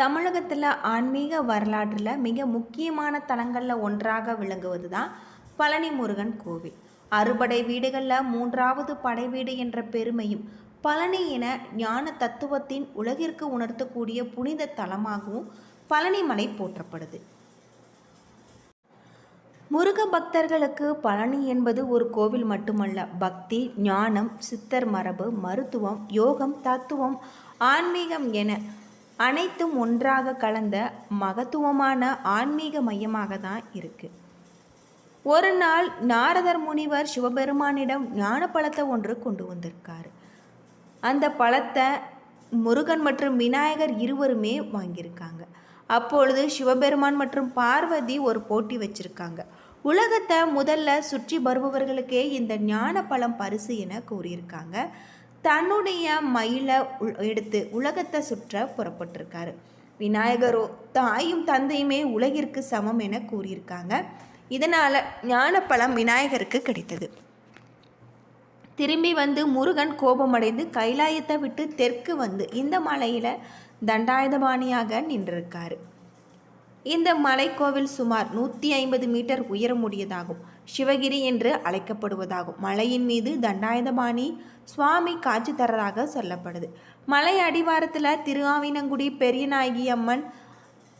தமிழகத்தில் ஆன்மீக வரலாற்றில் மிக முக்கியமான தலங்களில் ஒன்றாக விளங்குவது தான் பழனி முருகன் கோவில். அறுபடை வீடுகளில் மூன்றாவது படை வீடு என்ற பெருமையும் பழனி என ஞான தத்துவத்தின் உலகிற்கு உணர்த்தக்கூடிய புனித தலமாகவும் பழனிமலை போற்றப்படுது. முருக பக்தர்களுக்கு பழனி என்பது ஒரு கோவில் மட்டுமல்ல, பக்தி, ஞானம், சித்தர் மரபு, மருத்துவம், யோகம், தத்துவம், ஆன்மீகம் என அனைத்தும் ஒன்றாக கலந்த மகத்துவமான ஆன்மீக மையமாக தான் இருக்குது. ஒரு நாள் நாரதர் முனிவர் சிவபெருமானிடம் ஞான பழத்தை ஒன்று கொண்டு வந்திருக்காரு. அந்த பழத்தை முருகன் மற்றும் விநாயகர் இருவருமே வாங்கியிருக்காங்க. அப்பொழுது சிவபெருமான் மற்றும் பார்வதி ஒரு போட்டி வச்சிருக்காங்க. உலகத்தை முதல்ல சுற்றி வருபவர்களுக்கே இந்த ஞான பழம் பரிசு என கூறியிருக்காங்க. தன்னுடைய மயிலை எடுத்து உலகத்தை சுற்ற புறப்பட்டிருக்காரு. விநாயகரோ தாயும் தந்தையுமே உலகிற்கு சமம் என கூறியிருக்காங்க. இதனால் ஞானப்பழம் விநாயகருக்கு கிடைத்தது. திரும்பி வந்து முருகன் கோபமடைந்து கைலாயத்தை விட்டு தெற்கு வந்து இந்த மலையில் தண்டாயுதபாணியாக நின்றிருக்காரு. இந்த மலைக்கோவில் சுமார் 150 மீட்டர் உயரமுடையதாகும். சிவகிரி என்று அழைக்கப்படுவதாகும். மலையின் மீது தண்டாயுதபாணி சுவாமி காட்சி தரதாக சொல்லப்படுது. மலை அடிவாரத்தில் திருஆவினங்குடி பெரியநாயகி அம்மன்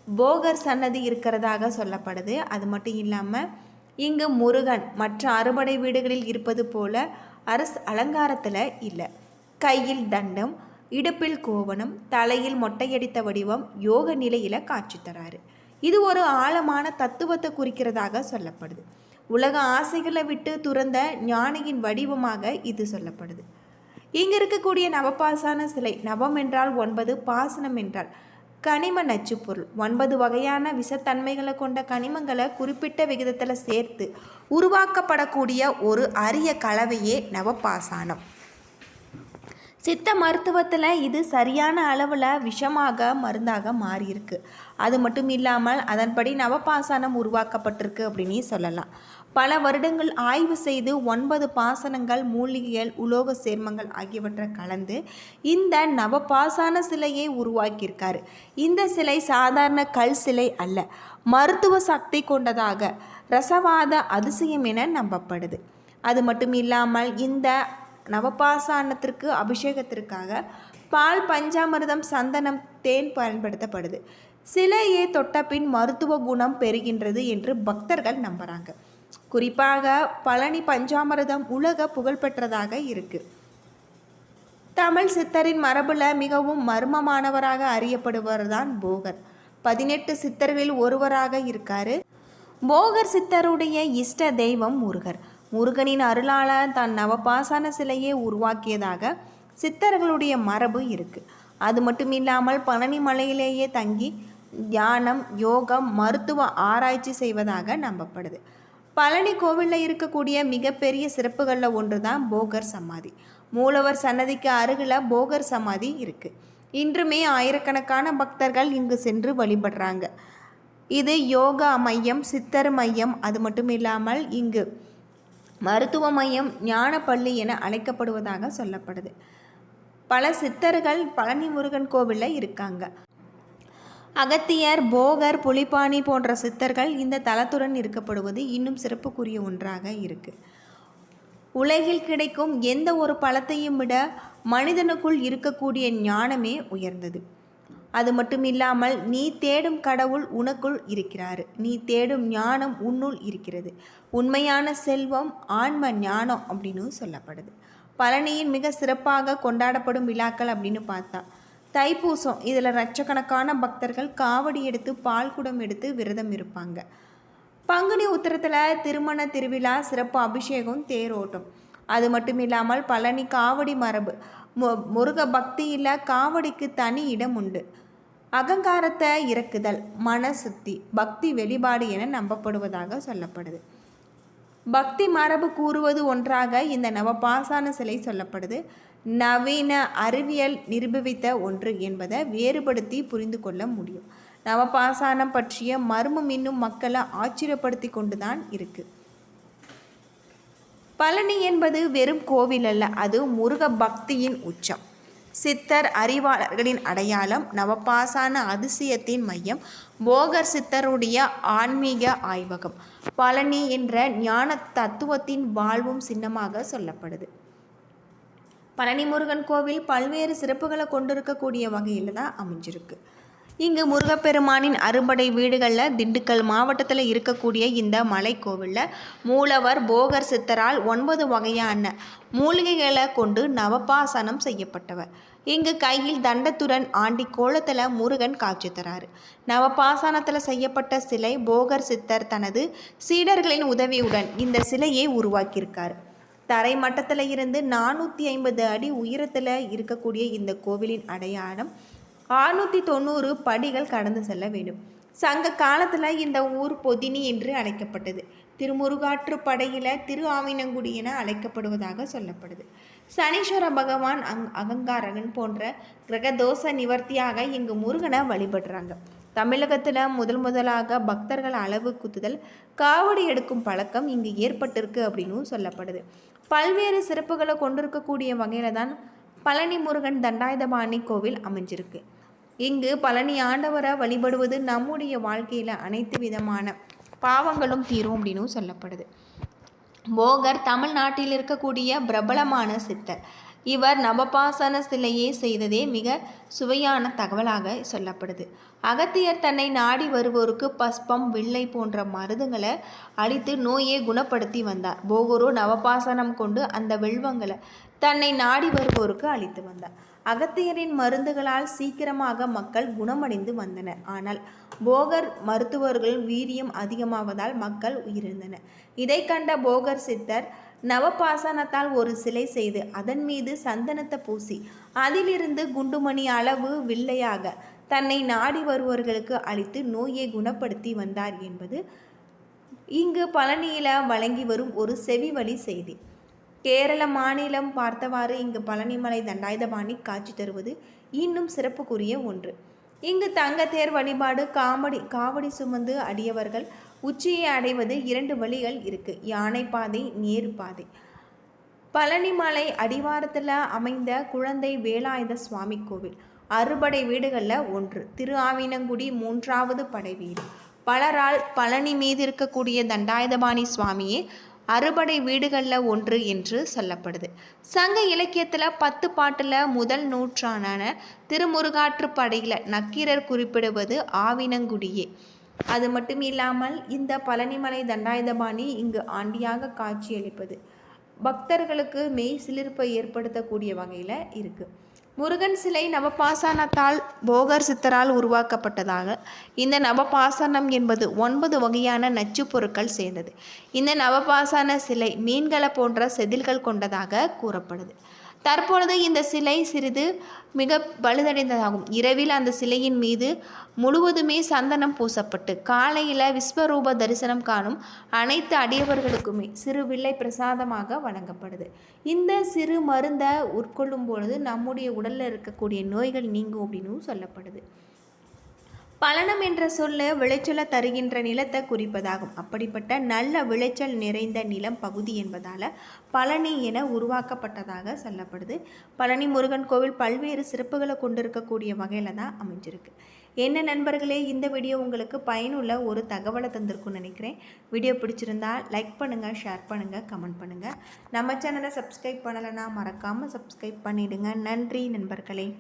போகர் சன்னதி இருக்கிறதாக சொல்லப்படுது. அது மட்டும் இல்லாமல் இங்கு முருகன் மற்ற அறுபடை வீடுகளில் இருப்பது போல அரசு அலங்காரத்தில் இல்லை. கையில் தண்டம், இடுப்பில் கோவணம், தலையில் மொட்டையடித்த வடிவம் யோக நிலையில் காட்சி தராரு. இது ஒரு ஆழமான தத்துவத்தை குறிக்கிறதாக சொல்லப்படுது. உலக ஆசைகளை விட்டு துறந்த ஞானியின் வடிவமாக இது சொல்லப்படுது. இங்கு இருக்கக்கூடிய நவபாசான சிலை, நவம் என்றால் 9, பாசனம் என்றால் கனிம நச்சு பொருள். 9 வகையான விஷத்தன்மைகளை கொண்ட கனிமங்களை குறிப்பிட்ட விகிதத்தில் சேர்த்து உருவாக்கப்படக்கூடிய ஒரு அரிய கலவையே நவபாசானம். சித்த மருத்துவத்தில் இது சரியான அளவில் விஷமாக மருந்தாக மாறியிருக்கு. அது மட்டும் இல்லாமல் அதன்படி நவபாசனம் உருவாக்கப்பட்டிருக்கு அப்படின்னு சொல்லலாம். பல வருடங்கள் ஆய்வு செய்து 9 பாசனங்கள், மூலிகைகள், உலோக சேர்மங்கள் ஆகியவற்றை கலந்து இந்த நவபாசான சிலையை உருவாக்கியிருக்காரு. இந்த சிலை சாதாரண கல் சிலை அல்ல, மருத்துவ சக்தி கொண்டதாக ரசவாத அதிசயம் என நம்பப்படுது. அது மட்டும் இல்லாமல் இந்த நவபாசானத்திற்கு அபிஷேகத்திற்காக பால், பஞ்சாமிர்தம், சந்தனம், தேன் பயன்படுத்தப்படுது. சிலையை தொட்ட பின் மருத்துவ குணம் பெறுகின்றது என்று பக்தர்கள் நம்புகிறாங்க. குறிப்பாக பழனி பஞ்சாமிர்தம் உலக புகழ்பெற்றதாக இருக்குது. தமிழ் சித்தரின் மரபில் மிகவும் மர்மமானவராக அறியப்படுவர் தான் போகர். 18 சித்தர்களில் ஒருவராக இருக்காரு. போகர் சித்தருடைய இஷ்ட தெய்வம் முருகர். முருகனின் அருளால் தான் நவபாசான சிலையை உருவாக்கியதாக சித்தர்களுடைய மரபு இருக்குது. அது மட்டும் இல்லாமல் பழனி மலையிலேயே தங்கி தியானம், யோகம், மருத்துவ ஆராய்ச்சி செய்வதாக நம்பப்படுது. பழனி கோவிலில் இருக்கக்கூடிய மிகப்பெரிய சிறப்புகளில் ஒன்று தான் போகர் சமாதி. மூலவர் சன்னதிக்கு அருகில் போகர் சமாதி இருக்குது. இன்றுமே ஆயிரக்கணக்கான பக்தர்கள் இங்கு சென்று வழிபடுறாங்க. இது யோகா மையம், சித்தர் மையம், அது மட்டும் இல்லாமல் இங்கு மருத்துவ மையம், ஞான பள்ளி என அழைக்கப்படுவதாக சொல்லப்படுது. பல சித்தர்கள் பழனி முருகன் கோவிலில் இருக்காங்க. அகத்தியர், போகர், புலிப்பாணி போன்ற சித்தர்கள் இந்த தலத்துடன் இருக்கப்படுவது இன்னும் சிறப்புக்குரிய ஒன்றாக இருக்குது. உலகில் கிடைக்கும் எந்த ஒரு பழத்தையும் விட மனிதனுக்குள் இருக்கக்கூடிய ஞானமே உயர்ந்தது. அது மட்டும் இல்லாமல் நீ தேடும் கடவுள் உனக்குள் இருக்கிறாரு, நீ தேடும் ஞானம் உன்னுள் இருக்கிறது. உண்மையான செல்வம் ஆன்ம ஞானம் அப்படின்னு சொல்லப்படுது. பழனியின் மிக சிறப்பாக கொண்டாடப்படும் விழாக்கள் அப்படின்னு பார்த்தா தைப்பூசம். இதில் லட்சக்கணக்கான பக்தர்கள் காவடி எடுத்து பால் குடம் எடுத்து விரதம் இருப்பாங்க. பங்குனி உத்திரத்தில் திருமண திருவிழா, சிறப்பு அபிஷேகம், தேரோட்டம். அது மட்டும் இல்லாமல் பழனி காவடி மரபு. முருக பக்தியில் காவடிக்கு தனி இடம் உண்டு. அகங்காரத்தை இறக்குதல், மன சுத்தி, பக்தி வெளிப்பாடு என நம்பப்படுவதாக சொல்லப்படுது. பக்தி மரபு கூறுவது ஒன்றாக இந்த நவபாசான சிலை சொல்லப்படுது. நவீன அறிவியல் நிரூபித்த ஒன்று என்பதை வேறுபடுத்தி புரிந்து கொள்ள முடியும். நவபாசானம் பற்றிய மர்மம் இன்னும் மக்களை ஆச்சரியப்படுத்தி கொண்டுதான் இருக்கு. பழனி என்பது வெறும் கோவில் அல்ல, அது முருக பக்தியின் உச்சம். சித்தர் அறிவாளர்களின் அடையாளம், நவபாசான அதிசயத்தின் மையம், போகர் சித்தருடைய ஆன்மீக ஆய்வகம், பழனி என்ற ஞான தத்துவத்தின் வாழ்வும் சின்னமாக சொல்லப்படுது. பழனி முருகன் கோவில் பல்வேறு சிறப்புகளை கொண்டிருக்கக்கூடிய வகையில் தான் அமைஞ்சிருக்கு. இங்கு முருகப்பெருமானின் அறுபடை வீடுகளில் திண்டுக்கல் மாவட்டத்தில் இருக்கக்கூடிய இந்த மலை கோவிலில் மூலவர் போகர் சித்தரால் 9 வகையான மூலிகைகளை கொண்டு நவபாசனம் செய்யப்பட்டவர். இங்கு கையில் தண்டத்துடன் ஆண்டி கோலத்தில் முருகன் காட்சி தராரு. நவபாசனத்தில் செய்யப்பட்ட சிலை போகர் சித்தர் தனது சீடர்களின் உதவியுடன் இந்த சிலையை உருவாக்கியிருக்கார். தரை மட்டத்தில் இருந்து 450 அடி உயரத்தில் இருக்கக்கூடிய இந்த கோவிலின் அடையாளம் 690 படிகள் கடந்து செல்ல வேண்டும். சங்க காலத்தில் இந்த ஊர் பொதினி என்று அழைக்கப்பட்டது. திருமுருகாற்று படையில் திரு ஆவினங்குடி என அழைக்கப்படுவதாக சொல்லப்படுது. சனீஸ்வர பகவான் அகங்காரகன் போன்ற கிரகதோஷ நிவர்த்தியாக இங்கு முருகனை வழிபடுறாங்க. தமிழகத்தில் முதலாக பக்தர்கள் அளவு குத்துதல், காவடி எடுக்கும் பழக்கம் இங்கு ஏற்பட்டிருக்கு அப்படின்னு சொல்லப்படுது. பல்வேறு சிறப்புகளை கொண்டிருக்கக்கூடிய வகையில் தான் பழனி முருகன் தண்டாயுதபாணி கோவில் அமைஞ்சிருக்கு. இங்கு பழனி ஆண்டவரை வழிபடுவது நம்முடைய வாழ்க்கையில் அனைத்து விதமான பாவங்களும் தீரும் அப்படின்னு சொல்லப்படுது. போகர் தமிழ்நாட்டில் இருக்கக்கூடிய பிரபலமான சித்தர். இவர் நவபாசன சிலையை செய்ததே மிக சுவையான தகவலாக சொல்லப்படுது. அகத்தியர் தன்னை நாடி வருவோருக்கு பஸ்பம், வில்லை போன்ற மருந்துகளை அளித்து நோயை குணப்படுத்தி வந்தார். போகரோ நவபாசனம் கொண்டு அந்த வெல்வங்களை தன்னை நாடி வருவோருக்கு அளித்து வந்தார். அகத்தியரின் மருந்துகளால் சீக்கிரமாக மக்கள் குணமடைந்து வந்தனர். ஆனால் போகர் மருத்துவர்கள் வீரியம் அதிகமாவதால் மக்கள் உயிரிழந்தனர். இதை கண்ட போகர் சித்தர் நவபாசனத்தால் ஒரு சிலை செய்து அதன் மீது சந்தனத்தை பூசி அதிலிருந்து குண்டுமணி அளவு வில்லையாக தன்னை நாடி வருவர்களுக்கு அளித்து நோயை குணப்படுத்தி வந்தார் என்பது இங்கு பழனியில் வழங்கி வரும் ஒரு செவிவழி செய்தி. கேரள மாநிலம் பார்த்தவாறு இங்கு பழனிமலை தண்டாயுதபாணி காட்சி தருவது இன்னும் சிறப்புக்குரிய ஒன்று. இங்கு தங்கத்தேர் வழிபாடு, காவடி சுமந்து அடியவர்கள் உச்சியை அடைவது 2 வழிகள் இருக்கு. யானை பாதை, நேர் பாதை. பழனிமலை அடிவாரத்தில் அமைந்த குழந்தை வேலாயுத சுவாமி கோவில் அறுபடை வீடுகளில் ஒன்று. திரு ஆவினங்குடி 3வது படை வீடு. பலரால் பழனி மீது இருக்கக்கூடிய தண்டாயுதபாணி சுவாமியே அறுபடை வீடுகளில் ஒன்று என்று சொல்லப்படுது. சங்க இலக்கியத்தில் 10 பாட்டில் முதல் நூற்றாண்டான திருமுருகாற்று படையில் நக்கீரர் குறிப்பிடுவது ஆவினங்குடியே. அது மட்டும் இல்லாமல் இந்த பழனிமலை தண்டாயுதபாணி இங்கு ஆண்டியாக காட்சியளிப்பது பக்தர்களுக்கு மெய் சிலிர்ப்பை ஏற்படுத்தக்கூடிய வகையில் இருக்குது. முருகன் சிலை நவபாசனத்தால் போகர் சித்தரால் உருவாக்கப்பட்டதாக. இந்த நவபாசனம் என்பது 9 வகையான நச்சு பொருட்கள் சேர்ந்தது. இந்த நவபாசன சிலை மீன்களை போன்ற செதில்கள் கொண்டதாக கூறப்படுது. தற்பொழுது இந்த சிலை சிறிது மிக பழுதடைந்ததாகும். இரவில் அந்த சிலையின் மீது முழுவதுமே சந்தனம் பூசப்பட்டு காலையில் விஸ்வரூப தரிசனம் காணும் அனைத்து அடியவர்களுக்குமே சிறு வில்லை பிரசாதமாக வழங்கப்படுது. இந்த சிறு மருந்தை உட்கொள்ளும் பொழுது நம்முடைய உடலில் இருக்கக்கூடிய நோய்கள் நீங்கும் அப்படின்னு சொல்லப்படுது. பழனம் என்ற சொல்ல விளைச்சலை தருகின்ற நிலத்தை குறிப்பதாகும். அப்படிப்பட்ட நல்ல விளைச்சல் நிறைந்த நிலம் பகுதி என்பதால் பழனி என உருவாக்கப்பட்டதாக சொல்லப்படுது. பழனி முருகன் கோவில் பல்வேறு சிறப்புகளை கொண்டிருக்கக்கூடிய வகையில் தான் அமைஞ்சிருக்கு. என்ன நண்பர்களே, இந்த வீடியோ உங்களுக்கு பயனுள்ள ஒரு தகவலை தந்திருக்குன்னு நினைக்கிறேன். வீடியோ பிடிச்சிருந்தா லைக் பண்ணுங்கள், ஷேர் பண்ணுங்கள், கமெண்ட் பண்ணுங்கள். நம்ம சேனலை சப்ஸ்கிரைப் பண்ணலைன்னா மறக்காமல் சப்ஸ்கிரைப் பண்ணிவிடுங்க. நன்றி நண்பர்களே.